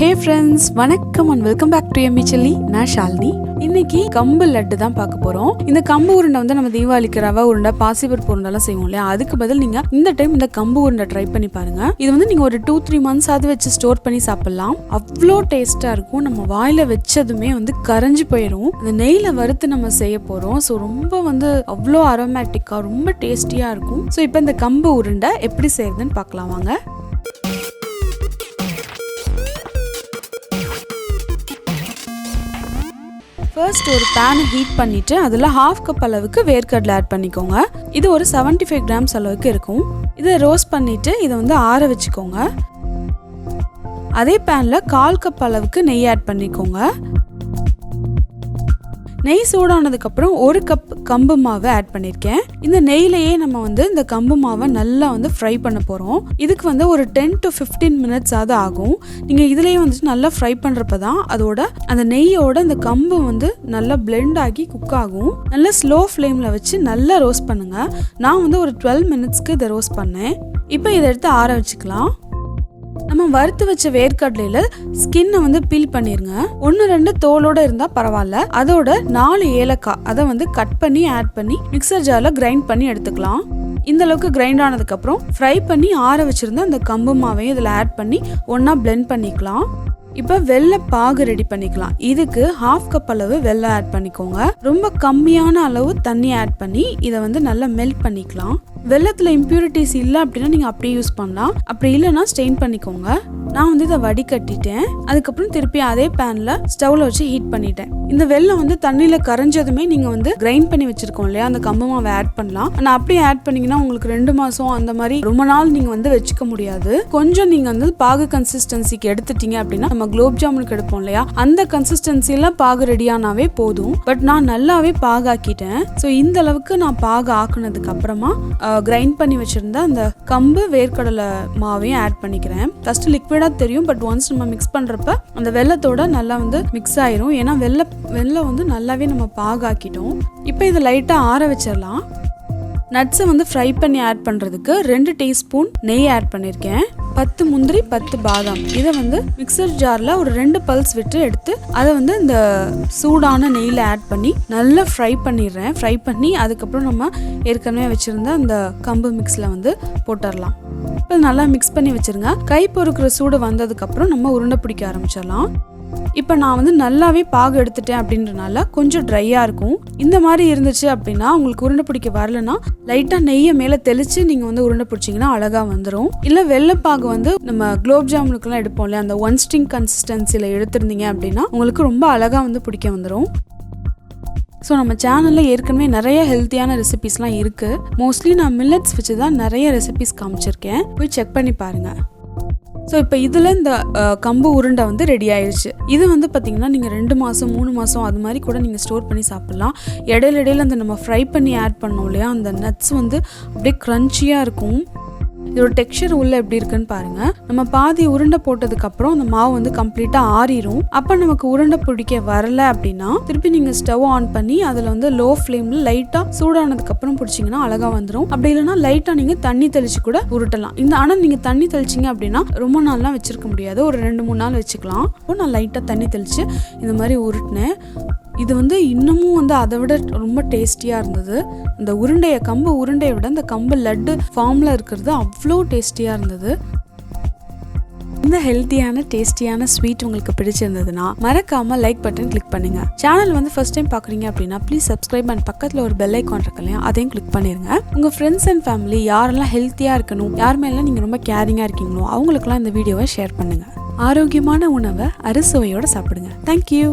Hey friends, வணக்கம் and welcome back to Chilli. நான் ஷாலினி. இன்னைக்கு கம்பு லட்டு தான் பார்க்க போறோம். இந்த கம்பு உருண்டை வந்து நம்ம தீபாவளிக்கு ரவை உருண்டை, பாசிப்பருப்பு உருண்டெல்லாம் செய்வோம் இல்லையா, அதுக்கு பதில் நீங்க இந்த டைம் இந்த கம்பு உருண்டை ட்ரை பண்ணி பாருங்க. இது வந்து நீங்க ஒரு 2-3 months ஆவது வச்சு ஸ்டோர் பண்ணி சாப்பிடலாம். அவ்வளோ டேஸ்டா இருக்கும். நம்ம வாயில வச்சதுமே வந்து கரைஞ்சு போயிடும். அந்த நெய்ல வறுத்து நம்ம செய்ய போறோம். ஸோ ரொம்ப வந்து அவ்வளோ அரோமேட்டிக்கா ரொம்ப டேஸ்டியா இருக்கும். ஸோ இப்போ இந்த கம்பு உருண்டை எப்படி செய்யறதுன்னு பார்க்கலாம் வாங்க. ஃபர்ஸ்ட் ஒரு பேனை ஹீட் பண்ணிவிட்டு அதில் 1/2 கப் அளவுக்கு வேர்க்கடலை ஆட் பண்ணிக்கோங்க. இது ஒரு 75 grams அளவுக்கு இருக்கும். இதை ரோஸ்ட் பண்ணிவிட்டு இதை வந்து ஆற வச்சுக்கோங்க. அதே பேனில் 1/4 கப் அளவுக்கு நெய் ஆட் பண்ணிக்கோங்க. நெய் சூடானதுக்கப்புறம் 1 கப் கம்பு மாவை ஆட் பண்ணியிருக்கேன். இந்த நெய்லையே நம்ம வந்து இந்த கம்பு மாவை நல்லா வந்து ஃப்ரை பண்ண போகிறோம். இதுக்கு வந்து ஒரு 10 to 15 minutes ஆகும். நீங்கள் இதுலேயே வந்துட்டு நல்லா ஃப்ரை பண்ணுறப்ப தான் அதோட அந்த நெய்யோட இந்த கம்பு வந்து நல்லா பிளெண்ட் ஆகி குக் ஆகும். நல்லா ஸ்லோ ஃப்ளேமில் வச்சு நல்லா ரோஸ்ட் பண்ணுங்கள். நான் வந்து ஒரு 12 minutesக்கு இதை ரோஸ்ட் பண்ணேன். இப்போ இதை எடுத்து ஆற வச்சுக்கலாம். நம்ம வறுத்து வச்ச வேர்க்கடலையில ஸ்கின்னை வந்து பீல் பண்ணிருங்க. 1-2 தோலோட இருந்தா பரவாயில்ல. அதோட 4 ஏலக்காய் அதை வந்து கட் பண்ணி ஆட் பண்ணி மிக்சர் ஜார்ல கிரைண்ட் பண்ணி எடுத்துக்கலாம். இந்த அளவுக்கு கிரைண்ட் ஆனதுக்கு அப்புறம் ஃப்ரை பண்ணி ஆற வச்சிருந்த அந்த கம்பு மாவையும் இதில் ஆட் பண்ணி ஒன்னா பிளெண்ட் பண்ணிக்கலாம். இப்போ வெள்ளை பாகு ரெடி பண்ணிக்கலாம். இதுக்கு 1/2 கப் அளவு வெள்ளம் ஆட் பண்ணிக்கோங்க. ரொம்ப கம்மியான அளவு தண்ணி ஆட் பண்ணி இதை வந்து நல்லா மெல்ட் பண்ணிக்கலாம். வெள்ளத்தில் இம்பியூரிட்டிஸ் இல்லை அப்படின்னா நீங்கள் அப்படியே யூஸ் பண்ணலாம். அப்படி இல்லைன்னா ஸ்டெயின் பண்ணிக்கோங்க. நான் வந்து இதை வடிகட்டிட்டேன். அதுக்கப்புறம் திருப்பி அதே பேனில் ஸ்டவ்வில் வச்சு ஹீட் பண்ணிட்டேன். இந்த வெள்ளம் வந்து தண்ணியில் கரைஞ்சதுமே நீங்கள் வந்து கிரைண்ட் பண்ணி வச்சிருக்கோம் இல்லையா, அந்த கம்பு மாவை ஆட் பண்ணலாம். ஆனால் அப்படியே ஆட் பண்ணிங்கன்னா உங்களுக்கு 2 மாதம் அந்த மாதிரி ரொம்ப நாள் நீங்கள் வந்து வச்சுக்க முடியாது. கொஞ்சம் நீங்கள் வந்து பாகு கன்சிஸ்டன்சிக்கு எடுத்துட்டீங்க அப்படின்னா நம்ம குலோப் ஜாமுனுக்கு எடுப்போம் இல்லையா, அந்த கன்சிஸ்டன்சியில் பாகு ரெடியானாவே போதும். பட் நான் நல்லாவே பாகாக்கிட்டேன். ஸோ இந்த அளவுக்கு நான் பாகு ஆக்குனதுக்கு அப்புறமா கிரைண்ட் பண்ணி வச்சிருந்த அந்த கம்பு வேர்க்கடலை மாவையும் ஆட் பண்ணிக்கிறேன். ஃபர்ஸ்ட் லிக்விடா தெரியும், பட் ஒன்ஸ் நம்ம மிக்ஸ் பண்றப்ப அந்த வெள்ளத்தோட நல்லா வந்து மிக்ஸ் ஆயிரும். ஏன்னா வெள்ளம் வந்து நல்லாவே நம்ம பாகாக்கிட்டோம். இப்போ இதை லைட்டா ஆற வச்சிடலாம். நட்ஸை வந்து ஃப்ரை பண்ணி ஆட் பண்ணுறதுக்கு 2 டீஸ்பூன் நெய் ஆட் பண்ணியிருக்கேன். 10 முந்திரி 10 பாதாம் இதை வந்து மிக்சர் ஜாரில் ஒரு 2 பல்ஸ் விட்டு எடுத்து அதை வந்து இந்த சூடான நெய்யில் ஆட் பண்ணி நல்லா ஃப்ரை பண்ணிடுறேன். ஃப்ரை பண்ணி அதுக்கப்புறம் நம்ம ஏற்கனவே வச்சுருந்த அந்த கம்பு மிக்ஸில் வந்து போட்டுடலாம். இப்போ நல்லா மிக்ஸ் பண்ணி வச்சுருங்க. கை பொறுக்கிற சூடு வந்ததுக்கப்புறம் நம்ம உருண்டை பிடிக்க ஆரம்பிச்சிடலாம். இப்போ நான் வந்து நல்லாவே பாகு எடுத்துட்டேன் அப்படின்றனால கொஞ்சம் ட்ரையாக இருக்கும். இந்த மாதிரி இருந்துச்சு அப்படின்னா உங்களுக்கு உருண்டை பிடிக்க வரலன்னா லைட்டாக நெய்யை மேலே தெளித்து நீங்கள் வந்து உருண்டை பிடிச்சிங்கன்னா அழகாக வந்துடும். இல்லை வெள்ளைப்பாகு வந்து நம்ம குலோப் ஜாமுனுக்குலாம் எடுப்போம் இல்லையா, அந்த 1 string கன்சிஸ்டன்சியில் எடுத்துருந்தீங்க அப்படின்னா உங்களுக்கு ரொம்ப அழகாக வந்து பிடிக்க வந்துடும். ஸோ நம்ம சேனலில் ஏற்கனவே நிறைய ஹெல்த்தியான ரெசிபிஸ்லாம் இருக்குது. மோஸ்ட்லி நான் மில்லட்ஸ் வச்சு தான் நிறைய ரெசிபிஸ் காமிச்சிருக்கேன். போய் செக் பண்ணி பாருங்கள். ஸோ இப்போ இதில் இந்த கம்பு உருண்டை வந்து ரெடி ஆயிடுச்சு. இது வந்து பார்த்திங்கன்னா நீங்கள் 2 மாதம் 3 மாதம் அது மாதிரி கூட நீங்கள் ஸ்டோர் பண்ணி சாப்பிட்லாம். இடையில அந்த நம்ம ஃப்ரை பண்ணி ஆட் பண்ணோம் இல்லையா, அந்த நட்ஸ் வந்து அப்படியே க்ரன்ச்சியாக இருக்கும். இதோட டெக்ஸ்சர் உள்ள எப்படி இருக்குன்னு பாருங்க. நம்ம பாதி உருண்டை போட்டதுக்கு அப்புறம் அந்த மாவு வந்து கம்ப்ளீட்டா ஆறிடும். அப்ப நமக்கு உருண்டை பிடிக்க வரல அப்படின்னா திருப்பி நீங்க ஸ்டவ் ஆன் பண்ணி அதுல வந்து லோ ஃப்ளேம்ல லைட்டா சூடானதுக்கு அப்புறம் பிடிச்சிங்கன்னா அழகா வந்துடும். அப்படி இல்லைன்னா லைட்டா நீங்க தண்ணி தெளிச்சு கூட உருட்டலாம். ஆனா நீங்க தண்ணி தெளிச்சிங்க அப்படின்னா ரொம்ப நாள்லாம் வச்சிருக்க முடியாது. ஒரு 2-3 நாள் வச்சுக்கலாம். அப்போ நான் லைட்டா தண்ணி தெளிச்சு இந்த மாதிரி உருட்டினேன். இது வந்து இன்னமும் வந்து அதை விட ரொம்ப டேஸ்டியாக இருந்தது. இந்த கம்பு உருண்டையை விட இந்த கம்பு லட்டு ஃபார்மில் இருக்கிறது அவ்வளோ டேஸ்டியாக இருந்தது. இந்த ஹெல்த்தியான டேஸ்டியான ஸ்வீட் உங்களுக்கு பிடிச்சிருந்ததுன்னா மறக்காமல் லைக் பட்டன் கிளிக் பண்ணுங்க. சேனல் வந்து ஃபர்ஸ்ட் டைம் பார்க்குறீங்க அப்படின்னா ப்ளீஸ் சப்ஸ்கிரைப் அண்ட் பக்கத்தில் ஒரு பெல் ஐக்கான் இருக்கு இல்லையா, அதையும் கிளிக் பண்ணிடுங்க. உங்கள் ஃப்ரெண்ட்ஸ் அண்ட் ஃபேமிலி யாரெல்லாம் ஹெல்த்தியாக இருக்கணும், யார் மேலாம் நீங்கள் ரொம்ப கேரிங்காக இருக்கீங்களோ அவங்களுக்குலாம் இந்த வீடியோவை ஷேர் பண்ணுங்கள். ஆரோக்கியமான உணவை அறுசுவையோடு சாப்பிடுங்க. தேங்க்யூ.